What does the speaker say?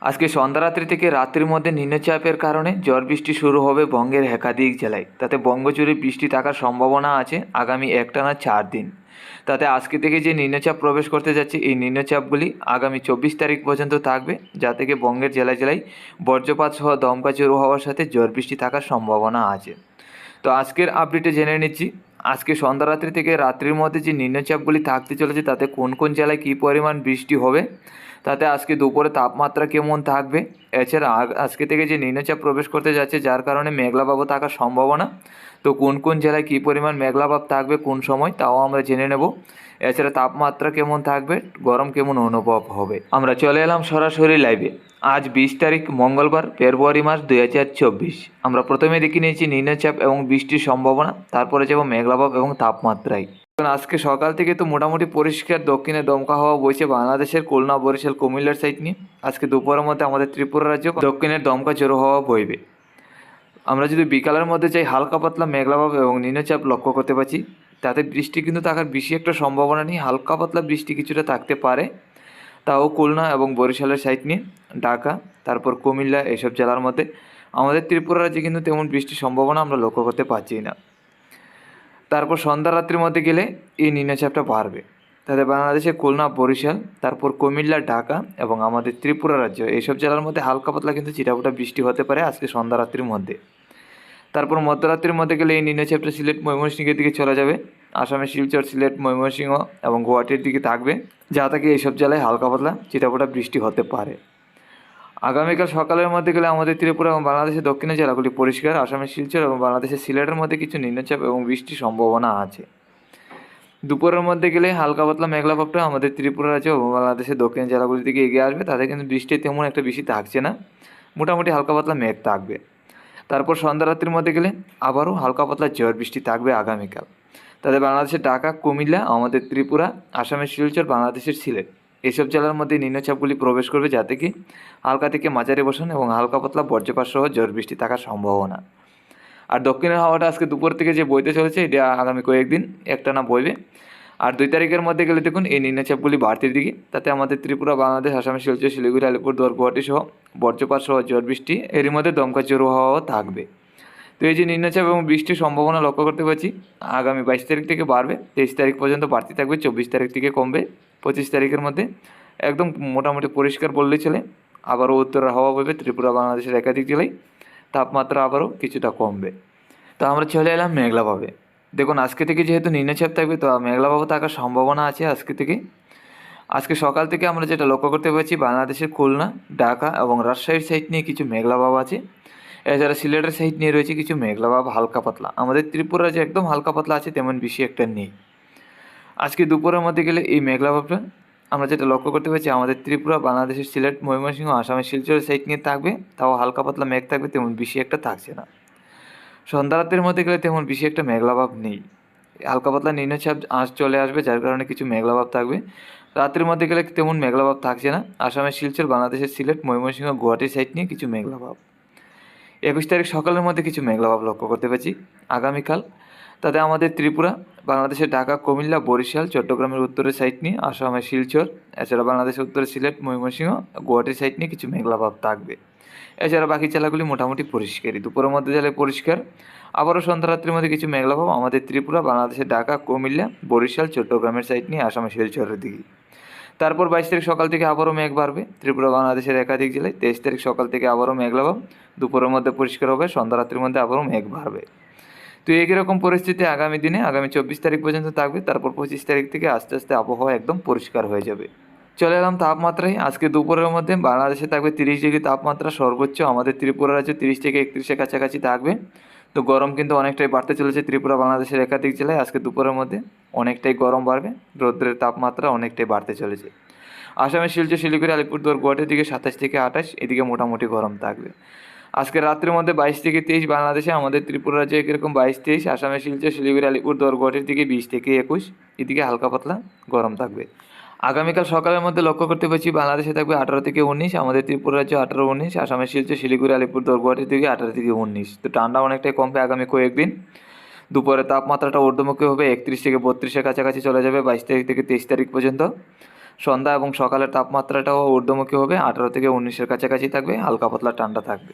আজকে সন্ধ্যারাত্রি থেকে রাত্রির মধ্যে নিম্নচাপের কারণে ঝড় বৃষ্টি শুরু হবে বঙ্গের একাধিক জেলায়। তাতে বঙ্গজুড়ে বৃষ্টি থাকার সম্ভাবনা আছে আগামী একটানা 4 দিন। তাতে আজকে থেকে যে নিম্নচাপ প্রবেশ করতে যাচ্ছে এই নিম্নচাপগুলি আগামী 24 তারিখ পর্যন্ত থাকবে, যা থেকে বঙ্গের জেলায় জেলায় বজ্রপাত সহ দমকা ঝোড়ো হওয়ার সাথে ঝড় বৃষ্টি থাকার সম্ভাবনা আছে। তো আজকের আপডেটে জেনে নিচ্ছি আজকে সন্ধ্যারাত্রি থেকে রাত্রির মধ্যে যে নিম্নচাপগুলি থাকতে চলেছে তাতে কোন কোন জেলায় কী পরিমাণ বৃষ্টি হবে, তাতে আজকে দুপুরে তাপমাত্রা কেমন থাকবে, এছাড়া আজকে থেকে যে নিম্নচাপ প্রবেশ করতে যাচ্ছে যার কারণে মেঘলাভাব থাকার সম্ভাবনা, তো কোন কোন জেলায় কী পরিমাণ মেঘলাভাব থাকবে কোন সময় তাও আমরা জেনে নেব। এছাড়া তাপমাত্রা কেমন থাকবে, গরম কেমন অনুভব হবে। আমরা চলে এলাম সরাসরি লাইভে। আজ 20 তারিখ মঙ্গলবার, ফেব্রুয়ারি মাস 2024। আমরা প্রথমে দেখে নিয়েছি নিম্নচাপ এবং বৃষ্টির সম্ভাবনা, তারপরে যাব মেঘলাভাব এবং তাপমাত্রায়। আজকে সকাল থেকে তো মোটামুটি পরিষ্কার দক্ষিণে দমকা হাওয়া বইছে বাংলাদেশের খুলনা, বরিশাল, কুমিল্লার সাইড নিয়ে। আজকে দুপুরের মধ্যে আমাদের ত্রিপুরা রাজ্য দক্ষিণের দমকা ঝোড়ো হাওয়া বইবে। আমরা যদি বিকালের মধ্যে যাই হালকা পাতলা মেঘলাভাব এবং নিম্নচাপ লক্ষ্য করতে পারছি, তাতে বৃষ্টি কিন্তু থাকার বেশি একটা সম্ভাবনা নেই, হালকা পাতলা বৃষ্টি কিছুটা থাকতে পারে, তাও খুলনা এবং বরিশালের সাইড নিয়ে, ঢাকা, তারপর কুমিল্লা এইসব জেলার মধ্যে। আমাদের ত্রিপুরা রাজ্যে কিন্তু তেমন বৃষ্টির সম্ভাবনা আমরা লক্ষ্য করতে পারছি না। তারপর সন্ধ্যা রাত্রির মধ্যে গেলে এই নিম্নচাপটা বাড়বে, তাতে বাংলাদেশে খুলনা, বরিশাল, তারপর কুমিল্লা, ঢাকা এবং আমাদের ত্রিপুরা রাজ্য এইসব জেলার মধ্যে হালকা পাতলা কিন্তু চিটাফোটা বৃষ্টি হতে পারে আজকে সন্ধ্যা রাত্রির মধ্যে। তারপর মধ্যরাত্রির মধ্যে গেলে এই নিম্নচাপটা সিলেট, ময়মনসিংহের দিকে চলে যাবে। আসামের শিলচর, সিলেট, ময়মনসিংহ এবং গুয়াহাটির দিকে থাকবে, যা থেকে এইসব জেলায় হালকা পাতলা চিটাফোটা বৃষ্টি হতে পারে। আগামীকাল সকালের মধ্যে গেলে আমাদের ত্রিপুরা এবং বাংলাদেশের দক্ষিণের জেলাগুলি পরিষ্কার। আসামের শিলচর এবং বাংলাদেশের সিলেটের মধ্যে কিছু নিম্নচাপ এবং বৃষ্টির সম্ভাবনা আছে। দুপুরের মধ্যে গেলে হালকা পাতলা মেঘলাভাবটা আমাদের ত্রিপুরা রাজ্য এবং বাংলাদেশের দক্ষিণ জেলাগুলির দিকে এগিয়ে আসবে, তাদের কিন্তু বৃষ্টি তেমন একটা বেশি থাকছে না, মোটামুটি হালকা পাতলা মেঘ থাকবে। তারপর সন্ধ্যা রাত্রির মধ্যে গেলে আবারও হালকা পাতলা ঝড় বৃষ্টি থাকবে আগামীকাল, তাদের বাংলাদেশের ঢাকা, কুমিল্লা, আমাদের ত্রিপুরা, আসামের শিলচর, বাংলাদেশের সিলেট এসব জেলার মধ্যে নিম্নচাপগুলি প্রবেশ করবে, যাতে কি হালকা থেকে মাঝারি বর্ষণ এবং হালকা পাতলা বজ্রপাত সহ ঝড় বৃষ্টি থাকার সম্ভাবনা। আর দক্ষিণের হাওয়াটা আজকে দুপুর থেকে যে বইতে চলেছে এটা আগামী কয়েকদিন একটানা বইবে। আর 2 তারিখের মধ্যে গেলে দেখুন এই নিম্নচাপগুলি বাড়তির দিকে, তাতে আমাদের ত্রিপুরা, বাংলাদেশ, আসামের শিলচর, শিলিগুড়ি, আলিপুরদুয়ার, গুয়াহাটি সহ বজ্রপাত সহ ঝড় বৃষ্টি, এরই মধ্যে দমকা ঝোড়ো হাওয়াও থাকবে। তো এই যে নিম্নচাপ এবং বৃষ্টির সম্ভাবনা লক্ষ্য করতে পারছি আগামী 22 তারিখ থেকে বাড়বে, 23 তারিখ পর্যন্ত বাড়তি থাকবে, 24 তারিখ থেকে কমবে, 25 তারিখের মধ্যে একদম মোটামুটি পরিষ্কার বললেই চলে। আবারও উত্তরের হাওয়া বইবে ত্রিপুরা, বাংলাদেশের একাধিক জেলায়, তাপমাত্রা আবারও কিছুটা কমবে। তো আমরা চলে এলাম মেঘলাভাবে। দেখুন আজকে থেকে যেহেতু নিম্নচাপ থাকবে তো মেঘলাভাব থাকার সম্ভাবনা আছে আজকে থেকে। আজকে সকাল থেকে আমরা যেটা লক্ষ্য করতে পারছি বাংলাদেশের খুলনা, ঢাকা এবং রাজশাহীর সাইড নিয়ে কিছু মেঘলাভাব আছে। এছাড়া সিলেটের সাইড নিয়ে রয়েছে কিছু মেঘলাভাব হালকা পাতলা। আমাদের ত্রিপুরা যে একদম হালকা পাতলা আছে তেমন বেশি একটা নেই। আজকে দুপুরের মধ্যে গেলে এই মেঘলাভাবটা আমরা যেটা লক্ষ্য করতে পারছি আমাদের ত্রিপুরা, বাংলাদেশের সিলেট, ময়মনসিংহ, আসামের শিলচরের সাইড নিয়ে থাকবে, তাও হালকা পাতলা মেঘ থাকবে, তেমন বেশি একটা থাকছে না। সন্ধ্যা রাতের মধ্যে গেলে তেমন বেশি একটা মেঘলাভাব নেই, হালকা পাতলা নিম্নচাপ চলে আসবে, যার কারণে কিছু মেঘলাভাব থাকবে। রাত্রির মধ্যে গেলে তেমন মেঘলাভাব থাকছে না। আসামের শিলচর, বাংলাদেশের সিলেট, ময়মনসিংহ, গুয়াহাটির সাইড নিয়ে কিছু মেঘলাভাব। 21 তারিখ সকালের মধ্যে কিছু মেঘলাভাব লক্ষ্য করতে পারছি আগামীকাল, তাতে আমাদের ত্রিপুরা, বাংলাদেশের ঢাকা, কুমিল্লা, বরিশাল, চট্টগ্রামের উত্তরের সাইড নিয়ে, আসামের শিলচর, এছাড়া বাংলাদেশের উত্তরে সিলেট, ময়মনসিংহ, গুয়াহাটির সাইড নিয়ে কিছু মেঘলাভাব থাকবে। এছাড়া বাকি জেলাগুলি মোটামুটি পরিষ্কারই, দুপুরের মধ্যে জেলায় পরিষ্কার। আবারও সন্ধ্যা রাত্রির মধ্যে কিছু মেঘলাভাব আমাদের ত্রিপুরা, বাংলাদেশের ঢাকা, কুমিল্লা, বরিশাল, চট্টগ্রামের সাইড নিয়ে, আসামের শিলচরের দিকে। তারপর 22 তারিখ সকাল থেকে আবারও মেঘ বাড়বে ত্রিপুরা, বাংলাদেশের একাধিক জেলায়। 23 তারিখ সকাল থেকে আবারও মেঘলাভাব, দুপুরের মধ্যে পরিষ্কার হবে, সন্ধ্যা রাত্রির মধ্যে আবারও মেঘ বাড়বে। তো একইরকম পরিস্থিতি আগামী দিনে আগামী 24 তারিখ পর্যন্ত থাকবে। তারপর 25 তারিখ থেকে আস্তে আস্তে আবহাওয়া একদম পরিষ্কার হয়ে যাবে। চলে এলাম তাপমাত্রায়। আজকে দুপুরের মধ্যে বাংলাদেশে থাকবে 30 ডিগ্রি তাপমাত্রা সর্বোচ্চ, আমাদের ত্রিপুরা রাজ্যে 30 থেকে 31-এর কাছাকাছি থাকবে। তো গরম কিন্তু অনেকটাই বাড়তে চলেছে ত্রিপুরা, বাংলাদেশের একাধিক জেলায়। আজকে দুপুরের মধ্যে অনেকটাই গরম বাড়বে, রৌদ্রের তাপমাত্রা অনেকটাই বাড়তে চলেছে। আসামের শিলচর, শিলিগুড়ি, আলিপুরদুয়ার, গুয়াহাটির দিকে 27 থেকে 28, এদিকে মোটামুটি গরম থাকবে। আজকে রাত্রের মধ্যে 22 থেকে 23 বাংলাদেশে, আমাদের ত্রিপুরা রাজ্যে এরকম 22-23, আসামের শিলচর, শিলিগুড়ি, আলিপুরদুয়ার, গুয়াহাটির দিকে 20 থেকে 21, এদিকে হালকা পাতলা গরম থাকবে। আগামীকাল সকালের মধ্যে লক্ষ্য করতে পারছি বাংলাদেশে থাকবে 18 থেকে 19, আমাদের ত্রিপুরা রাজ্য 18-19, আসামের শিলচর, শিলিগুড়ি, আলিপুরদুয়ার, গুয়াহাটির দিকে 18 থেকে 19। তো ঠান্ডা অনেকটাই কমবে আগামী কয়েকদিন। দুপুরে তাপমাত্রাটা ঊর্ধ্বমুখী হবে, 31 থেকে 32-এর কাছাকাছি চলে যাবে 22 তারিখ থেকে 23 তারিখ পর্যন্ত। সন্ধ্যা এবং সকালের তাপমাত্রাটাও ঊর্ধ্বমুখী হবে, 18 থেকে 19-এর কাছাকাছি থাকবে, হালকা পাতলা ঠান্ডা থাকবে।